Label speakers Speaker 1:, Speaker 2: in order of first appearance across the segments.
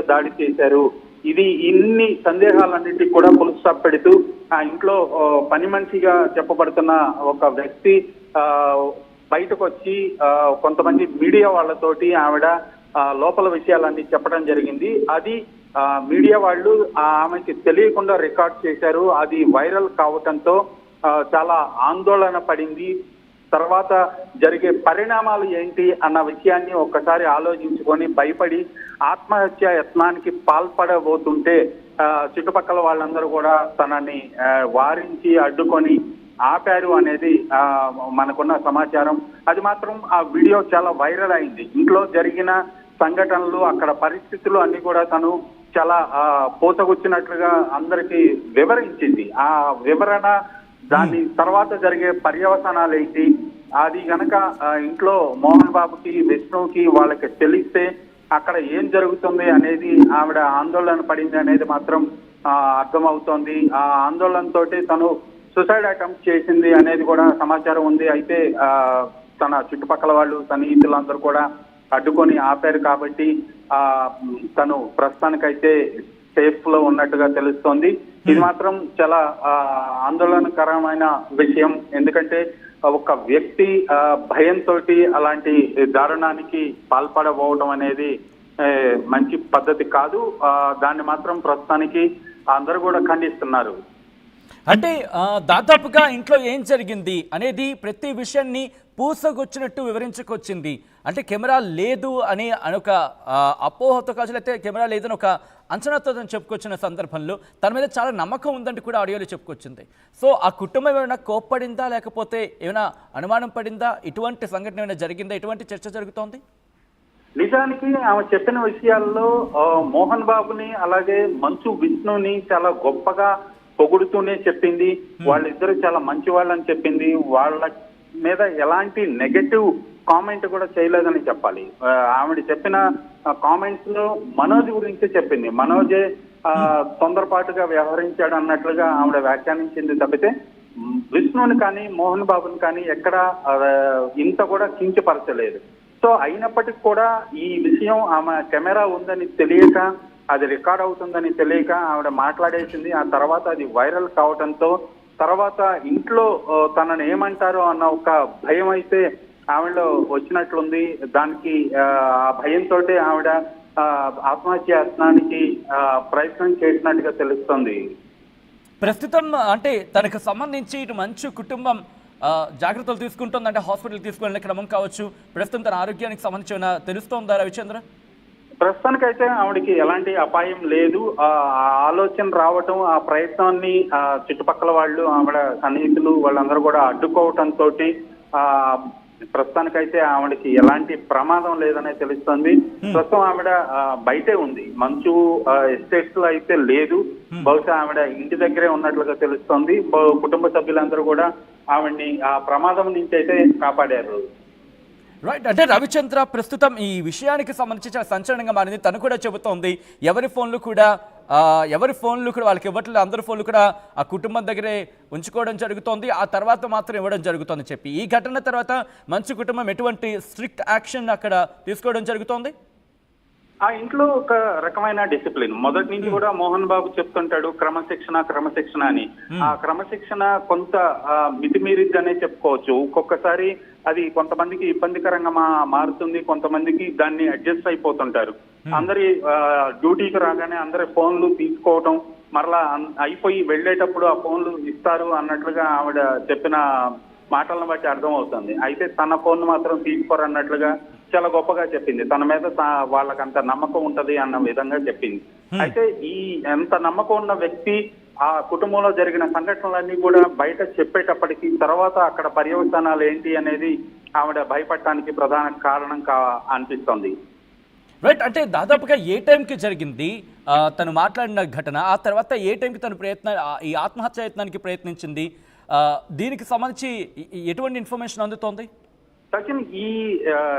Speaker 1: దాడి చేశారు. ఇది ఇన్ని సందేహాలన్నింటికి కూడా ఫుల్ స్టాప్ పెడుతూ ఆ ఇంట్లో పని మనిషిగా చెప్పబడుతున్న ఒక వ్యక్తి బయటకు వచ్చి కొంతమంది మీడియా వాళ్ళతోటి ఆవిడ లోపల విషయాలన్నీ చెప్పడం జరిగింది. అది మీడియా వాళ్ళు ఆమెకి తెలియకుండా రికార్డ్ చేశారు. అది వైరల్ కావటంతో చాలా ఆందోళన పడింది. తర్వాత జరిగే పరిణామాలు ఏంటి అన్న విషయాన్ని ఒక్కసారి ఆలోచించుకొని భయపడి ఆత్మహత్య యత్నానికి పాల్పడబోతుంటే చుట్టుపక్కల వాళ్ళందరూ కూడా తనని వారించి అడ్డుకొని ఆపారు అనేది మనకున్న సమాచారం. అది మాత్రం ఆ వీడియో చాలా వైరల్ అయింది. ఇంట్లో జరిగిన సంఘటనలు, అక్కడ పరిస్థితులు అన్ని కూడా తను చాలా పోతగుచ్చినట్లుగా అందరికీ వివరించింది. ఆ వివరణ దాని తర్వాత జరిగే పర్యవసానాలు ఏంటి, అది గనక ఇంట్లో మోహన్ బాబుకి, విష్ణుకి వాళ్ళకి తెలిస్తే అక్కడ ఏం జరుగుతుంది అనేది ఆవిడ ఆందోళన పడింది అనేది మాత్రం అర్థమవుతోంది. ఆ ఆందోళనతో తను సూసైడ్ అటెంప్ట్ చేసింది అనేది కూడా సమాచారం ఉంది. అయితే తన చుట్టుపక్కల వాళ్ళు, సన్నిహితులందరూ కూడా అడ్డుకొని ఆపారు కాబట్టి తను ప్రస్తుతానికైతే సేఫ్ లో ఉన్నట్టుగా తెలుస్తోంది. ఇది మాత్రం చాలా ఆందోళనకరమైన విషయం. ఎందుకంటే ఒక వ్యక్తి భయంతో అలాంటి దారుణానికి పాల్పడబోవడం అనేది మంచి పద్ధతి కాదు. దాన్ని మాత్రం ప్రస్తుతానికి అందరూ కూడా ఖండిస్తున్నారు.
Speaker 2: అంటే దాదాపుగా ఇంట్లో ఏం జరిగింది అనేది ప్రతి విషయాన్ని పూసగొచ్చినట్టు వివరించుకొచ్చింది. అంటే కెమెరా లేదు అని ఒక అపోహతో కాదు, అయితే కెమెరా లేదని ఒక అంచనాతో చెప్పుకొచ్చిన సందర్భంలో తన మీద చాలా నమ్మకం ఉందంటే కూడా ఆడియోలో చెప్పుకొచ్చింది. సో ఆ కుటుంబం ఏమైనా కోప్పడిందా, లేకపోతే ఏమైనా అనుమానం పడిందా, ఇటువంటి సంఘటన ఏమైనా జరిగిందా, ఇటువంటి చర్చ జరుగుతోంది?
Speaker 1: నిజానికి ఆమె చెప్పిన విషయాల్లో మోహన్ బాబుని అలాగే మంచు విష్ణుని చాలా గొప్పగా పొగుడుతూనే చెప్పింది. వాళ్ళిద్దరూ చాలా మంచి వాళ్ళని చెప్పింది. వాళ్ళ మీద ఎలాంటి నెగటివ్ కామెంట్ కూడా చేయలేదని చెప్పాలి. ఆవిడ చెప్పిన కామెంట్స్ లో మనోజ్ గురించి చెప్పింది. మనోజే తొందరపాటుగా వ్యవహరించాడు అన్నట్లుగా ఆవిడ వ్యాఖ్యానించింది తప్పితే విష్ణుని కానీ మోహన్ బాబుని కానీ ఎక్కడ ఇంత కూడా కించపరచలేదు. సో అయినప్పటికీ కూడా ఈ విషయం ఆమె కెమెరా ఉందని తెలియక, అది రికార్డ్ అవుతుందని తెలియక ఆవిడ మాట్లాడేసింది. ఆ తర్వాత అది వైరల్ కావడంతో తర్వాత ఇంట్లో తనను ఏమంటారో అన్న ఒక భయం అయితే ఆవిడలో వచ్చినట్లుంది. దానికి ఆ భయంతో ఆవిడ ఆత్మహత్య యత్నానికి ప్రయత్నం చేసినట్టుగా తెలుస్తోంది.
Speaker 2: ప్రస్తుతం అంటే తనకు సంబంధించి ఇటు మంచు కుటుంబం జాగ్రత్తలు తీసుకుంటుందంటే హాస్పిటల్ తీసుకువెళ్ళిన క్రమం కావచ్చు, ప్రస్తుతం తన ఆరోగ్యానికి సంబంధించిన తెలుస్తోందా రవిచంద్ర?
Speaker 1: ప్రస్తుతానికైతే ఆవిడకి ఎలాంటి అపాయం లేదు. ఆలోచన రావటం, ఆ ప్రయత్నాన్ని చుట్టుపక్కల వాళ్ళు, ఆవిడ సన్నిహితులు వాళ్ళందరూ కూడా అడ్డుకోవటంతో ప్రస్తుతానికైతే ఆవిడకి ఎలాంటి ప్రమాదం లేదనే తెలుస్తుంది. ప్రస్తుతం ఆవిడ బయటే ఉంది, మంచు ఎస్టేట్స్ లో అయితే లేదు. బహుశా ఆవిడ ఇంటి దగ్గరే ఉన్నట్లుగా తెలుస్తోంది. కుటుంబ సభ్యులందరూ కూడా ఆవిడ్ని ఆ ప్రమాదం నుంచి అయితే కాపాడారు.
Speaker 2: రైట్. అంటే రవిచంద్ర ప్రస్తుతం ఈ విషయానికి సంబంధించి చాలా సంచలనంగా మారింది. తను కూడా చెబుతోంది ఎవరి ఫోన్లు కూడా వాళ్ళకి ఇవ్వట్లేదు, అందరి ఫోన్లు కూడా ఆ కుటుంబం దగ్గరే ఉంచుకోవడం జరుగుతోంది, ఆ తర్వాత మాత్రం ఇవ్వడం జరుగుతోంది చెప్పి. ఈ ఘటన తర్వాత మంచు కుటుంబం ఎటువంటి స్ట్రిక్ట్ యాక్షన్ అక్కడ తీసుకోవడం జరుగుతోంది?
Speaker 1: ఆ ఇంట్లో ఒక రకమైన డిసిప్లిన్ మొదటి నుంచి కూడా మోహన్ బాబు చెప్తుంటాడు, క్రమశిక్షణ అని. ఆ క్రమశిక్షణ కొంత మితిమీరిద్దనే చెప్పుకోవచ్చు. ఒక్కొక్కసారి అది కొంతమందికి ఇబ్బందికరంగా మారుతుంది, కొంతమందికి దాన్ని అడ్జస్ట్ అయిపోతుంటారు. అందరి డ్యూటీకి రాగానే అందరి ఫోన్లు తీసుకోవటం, మరలా అయిపోయి వెళ్ళేటప్పుడు ఆ ఫోన్లు ఇస్తారు అన్నట్లుగా ఆవిడ చెప్పిన మాటలను బట్టి అర్థం అవుతుంది. అయితే తన ఫోన్ మాత్రం తీసుకోరన్నట్లుగా చాలా గొప్పగా చెప్పింది. తన మీద వాళ్ళకంత నమ్మకం ఉంటది అన్న విధంగా చెప్పింది. అయితే ఈ ఎంత నమ్మకం ఉన్న వ్యక్తి ఆ కుటుంబంలో జరిగిన సంఘటనలన్నీ కూడా బయట చెప్పేటప్పటికి తర్వాత అక్కడ పర్యవసానాలు ఏంటి అనేది ఆవిడ భయపడటానికి ప్రధాన కారణం అనిపిస్తోంది.
Speaker 2: రైట్. అంటే దాదాపుగా ఏ టైంకి జరిగింది తను మాట్లాడిన ఘటన, ఆ తర్వాత ఏ టైంకి తను ఈ ఆత్మహత్య యత్నానికి ప్రయత్నించింది, దీనికి సంబంధించి ఎటువంటి ఇన్ఫర్మేషన్ అందుతోంది?
Speaker 1: సచిన్, ఈ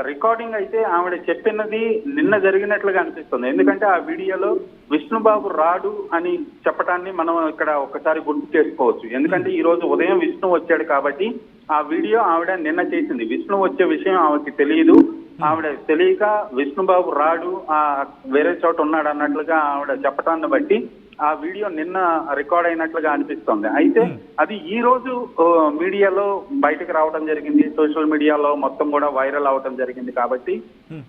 Speaker 1: రికార్డింగ్ అయితే ఆవిడ చెప్పినది నిన్న జరిగినట్లుగా అనిపిస్తుంది. ఎందుకంటే ఆ వీడియోలో విష్ణుబాబు రాడు అని చెప్పడాన్ని మనం ఇక్కడ ఒకసారి గుర్తు చేసుకోవచ్చు. ఎందుకంటే ఈ రోజు ఉదయం విష్ణు వచ్చాడు కాబట్టి ఆ వీడియో ఆవిడ నిన్న చేసింది. విష్ణు వచ్చే విషయం ఆవిడకి తెలియదు. ఆవిడ తెలియక విష్ణుబాబు రాడు వేరే చోట ఉన్నాడు అన్నట్లుగా ఆవిడ చెప్పటాన్ని బట్టి ఆ వీడియో నిన్న రికార్డ్ అయినట్లుగా అనిపిస్తోంది. అయితే అది ఈ రోజు మీడియాలో బయటకు రావడం జరిగింది, సోషల్ మీడియాలో మొత్తం కూడా వైరల్ అవడం జరిగింది. కాబట్టి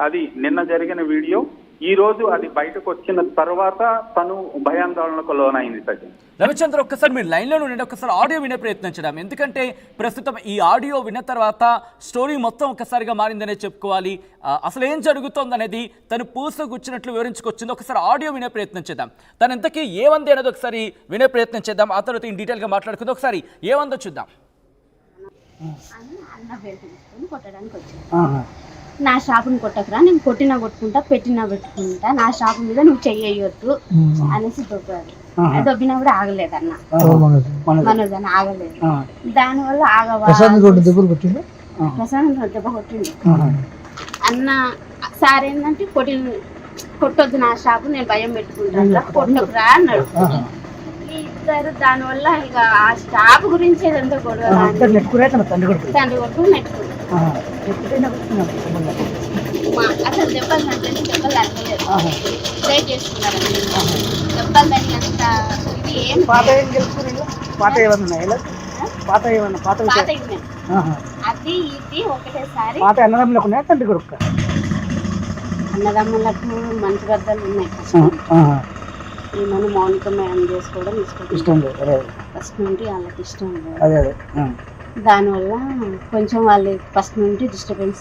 Speaker 1: అది నిన్న జరిగిన వీడియో ఈ రోజు అది బయటకు వచ్చిన తర్వాత తను భయాందోళనకు లోనైంది. సచిన్,
Speaker 2: రవిచంద్ర, ఒక్కసారి మీరు లైన్లో ఉండండి, ఒక్కసారి ఆడియో వినే ప్రయత్నించడం. ఎందుకంటే ప్రస్తుతం ఈ ఆడియో విన్న తర్వాత స్టోరీ మొత్తం ఒక్కసారిగా మారిందనే చెప్పుకోవాలి. అసలు ఏం జరుగుతోంది అనేది తను పూసగుచ్చినట్లు వివరించుకొచ్చింది. ఒకసారి ఆడియో వినే ప్రయత్నం చేద్దాం. తను ఇంతకీ ఏమంది అనేది ఒకసారి వినే ప్రయత్నం చేద్దాం. ఆ తర్వాత ఇన్ డీటెయిల్గా మాట్లాడుకుందాం. ఒకసారి ఏమందో చూద్దాం.
Speaker 3: కొట్టడానికి వచ్చాను. నా షాపుని కొట్టకురా, నేను కొట్టినా కొట్టుకుంటా, పెట్టినా పెట్టుకుంటా, నా షాపు మీద నువ్వు చెయ్యొద్దు అనేసి దొబ్బారు. దొబ్బినా కూడా ఆగలేదన్న, మనోజ్ అని ఆగలేదు. దానివల్ల ప్రశాంత్ దెబ్బ కొట్టిండు అన్న. సార్ ఏంటంటే కొట్టొద్దు నా షాపు, నేను భయం పెట్టుకుంటా, కొట్టకురా అన్నాడు. ఇద్దరు దానివల్ల ఇక ఆ షాప్ గురించి ఏదంతా గొడవ, తండ్రి కొట్టు నెట్టుకున్నాడు. అసలు దెబ్బలు తగ్గలేదు, దెబ్బలు తగ్గలేదు, ప్లేట్ చేసుకున్నారు. దెబ్బలు తగినంత ఇది ఏం అది ఇది ఒకటేసారి. అన్నదమ్ములకు మంచి గద్దలు ఉన్నాయి. ఈమెను మౌనిక మేడం చేసుకోవడం ఇష్టం లేదు, ఫస్ట్ నుండి వాళ్ళకి ఇష్టం లేదు. దానివల్ల కొంచెం వాళ్ళు ఫస్ట్ నుండి డిస్టర్బెన్స్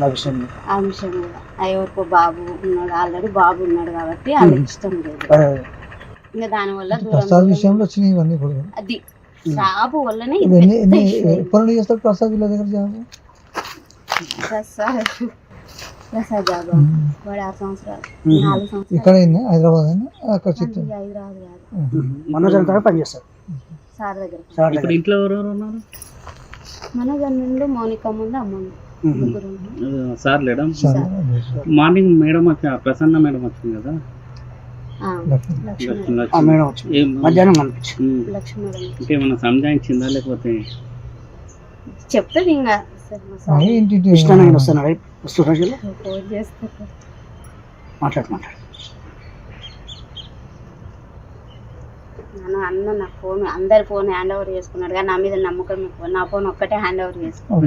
Speaker 3: ఆ విషయం మీద. ఎవరికో బాబు ఉన్నాడు, ఆల్రెడీ బాబు ఉన్నాడు కాబట్టి వాళ్ళకి ఇష్టం లేదు. ఇంకా దానివల్ల అది షాపు వల్లనే ప్రసాద్ జాబ్ వాడు 6 సంవత్సరాలు 4 సంవత్సరాలు హైదరాబాద్ కాదు పనిచేస్తాడు సార్ దగ్గర.
Speaker 4: ఇంట్లో ఎవరెవరు ఉన్నారు?
Speaker 3: మనోజ్ ముందు, మౌనిక ముందు, అమ్మ
Speaker 4: సార్ లేడా? మార్నింగ్ మేడం వచ్చి ప్రసన్న మేడం వచ్చింది కదా,
Speaker 3: మధ్యాహ్నం
Speaker 4: ఏమన్నా సంజాయించిందా లేకపోతే
Speaker 3: చెప్తుంది ఇంకా అన్న నా ఫోన్ అందరి ఫోన్ హ్యాండ్ ఓవర్ చేసుకున్నాడు, కానీ నా మీద నమ్మకం ఎక్కువ. నా ఫోన్ ఒక్కటే హ్యాండ్ ఓవర్ చేసుకున్నాడు.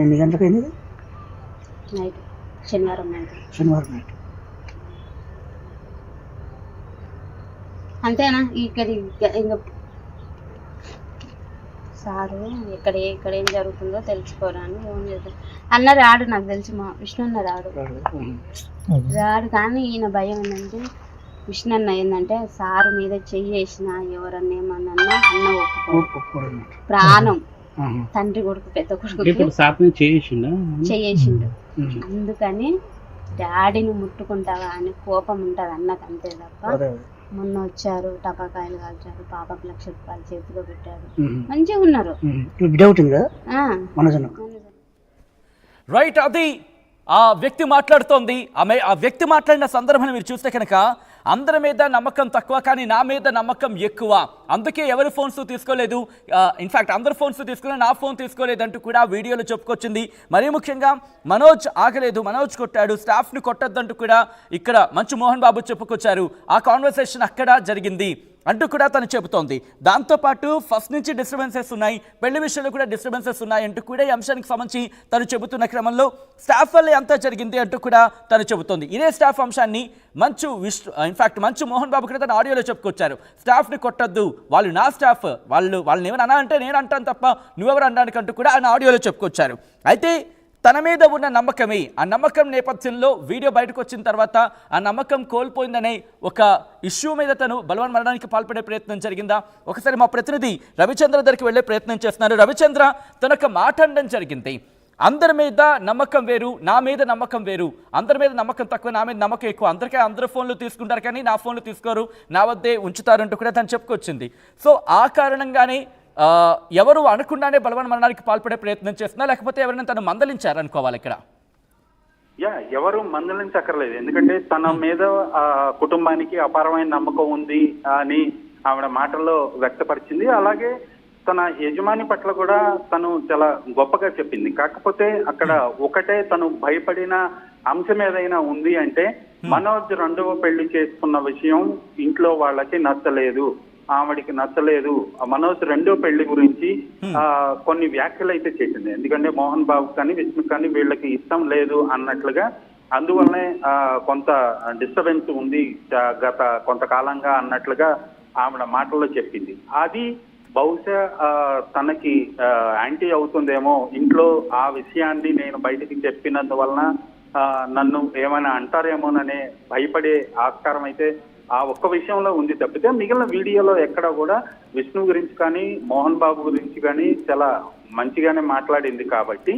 Speaker 5: ఎన్ని గంటలకు అయింది?
Speaker 3: నైట్, శనివారం నైట్. అంతేనా? ఇక్కడ ఇంకా సారు ఇక్కడ ఏం జరుగుతుందో తెలుసుకోరాని ఫోన్ చేద్దాం అన్న. రాడు, నాకు తెలిసి మా విష్ణు అన్న రాడు. కానీ ఈయన భయం ఏంటంటే, విష్ణు అన్న ఏంటంటే సారు మీద చెయ్యేసిన ఎవరన్నా ఏమన్నా అన్న ఒప్పుకోడు. ప్రాణం తండ్రి కొడుకు, పెద్ద కొడుకు చెయ్యేసిండు. అందుకని డాడీని ముట్టుకుంటావా అని కోపం ఉంటుంది అన్నకు, అంతే తప్ప. మొన్న వచ్చారు, టపాకాయలు కాల్చారు, పాపకు 1,00,000 రూపాయలు చేతిలో పెట్టారు, మంచిగా ఉన్నారు.
Speaker 2: రైట్, అది ఆ వ్యక్తి మాట్లాడుతోంది. ఆ వ్యక్తి మాట్లాడిన సందర్భాన్ని మీరు చూస్తే కనుక అందరి మీద నమ్మకం తక్కువ, కానీ నా మీద నమ్మకం ఎక్కువ, అందుకే ఎవరి ఫోన్స్ తీసుకోలేదు, ఇన్ఫ్యాక్ట్ అందరి ఫోన్స్ తీసుకుని నా ఫోన్ తీసుకోలేదంటూ కూడా వీడియోలో చెప్పుకొచ్చింది. మరీ ముఖ్యంగా మనోజ్ ఆగలేదు, మనోజ్ కొట్టాడు, స్టాఫ్ని కొట్టద్దంటూ కూడా ఇక్కడ మంచు మోహన్ బాబు చెప్పుకొచ్చారు. ఆ కాన్వర్సేషన్ అక్కడ జరిగింది అంటూ కూడా తను చెబుతోంది. దాంతోపాటు ఫస్ట్ నుంచి డిస్టర్బెన్సెస్ ఉన్నాయి, పెళ్లి విషయంలో కూడా డిస్టర్బెన్సెస్ ఉన్నాయి అంటూ కూడా ఈ అంశానికి సంబంధించి తను చెబుతున్న క్రమంలో స్టాఫ్ వల్లే అంతా జరిగింది అంటూ కూడా తను చెబుతోంది. ఇదే స్టాఫ్ అంశాన్ని ఇన్ఫాక్ట్ మంచు మోహన్ బాబు కూడా తన ఆడియోలో చెప్పుకొచ్చారు. స్టాఫ్ని కొట్టద్దు, వాళ్ళని నా స్టాఫ్, వాళ్ళని ఏమైనా అన్నా అంటే నేను అంటాను తప్ప నువ్వెవరు అనడానికి అంటూ కూడా ఆయన ఆడియోలో చెప్పుకొచ్చారు. అయితే తన మీద ఉన్న నమ్మకమే, ఆ నమ్మకం నేపథ్యంలో వీడియో బయటకు వచ్చిన తర్వాత ఆ నమ్మకం కోల్పోయిందనే ఒక ఇష్యూ మీద తను బలవన్ మరణానికి పాల్పడే ప్రయత్నం జరిగిందా? ఒకసారి మా ప్రతినిధి రవిచంద్ర దగ్గరికి వెళ్ళే ప్రయత్నం చేస్తున్నారు. రవిచంద్ర, తనొక మాట అనడం జరిగింది, అందరి మీద నమ్మకం వేరు, నా మీద నమ్మకం వేరు, అందరి మీద నమ్మకం తక్కువ, నా మీద నమ్మకం ఎక్కువ, అందరి ఫోన్లు తీసుకుంటారు కానీ నా ఫోన్లు తీసుకోరు, నా వద్దే ఉంచుతారంటూ కూడా తను చెప్పుకొచ్చింది. సో ఆ కారణంగానే ఎవరు అనుకుండానే బలవన్ మరణానికి పాల్పడే ప్రయత్నం చేస్తున్నా, లేకపోతే ఎవరైనా తను మందలించారనుకోవాలి ఇక్కడ?
Speaker 1: ఎవరు మందలించక్కర్లేదు, ఎందుకంటే తన మీద కుటుంబానికి అపారమైన నమ్మకం ఉంది అని ఆవిడ మాటల్లో వ్యక్తపరిచింది. అలాగే తన యజమాని పట్ల కూడా తను చాలా గొప్పగా చెప్పింది. కాకపోతే అక్కడ ఒకటే తను భయపడిన అంశం ఏదైనా ఉంది అంటే మనోజ్ రెండవ పెళ్లి చేసుకున్న విషయం ఇంట్లో వాళ్ళకి నచ్చలేదు, ఆవిడికి నచ్చలేదు. మనోజ్ రెండో పెళ్లి గురించి కొన్ని వ్యాఖ్యలు అయితే చేసింది. ఎందుకంటే మోహన్ బాబు కానీ విష్ణు కానీ వీళ్ళకి ఇష్టం లేదు అన్నట్లుగా, అందువల్లనే కొంత డిస్టర్బెన్స్ ఉంది గత కొంతకాలంగా అన్నట్లుగా ఆవిడ మాటల్లో చెప్పింది. అది బహుశా తనకి యాంటీ అవుతుందేమో, ఇంట్లో ఆ విషయాన్ని నేను బయటికి చెప్పినందువలన నన్ను ఏమైనా అంటారేమోననే భయపడే ఆస్కారం అయితే ఆ ఒక్క విషయంలో ఉంది తప్పితే మిగిలిన వీడియోలో ఎక్కడ కూడా విష్ణు గురించి కానీ మోహన్ బాబు గురించి కానీ చాలా మంచిగానే మాట్లాడింది. కాబట్టి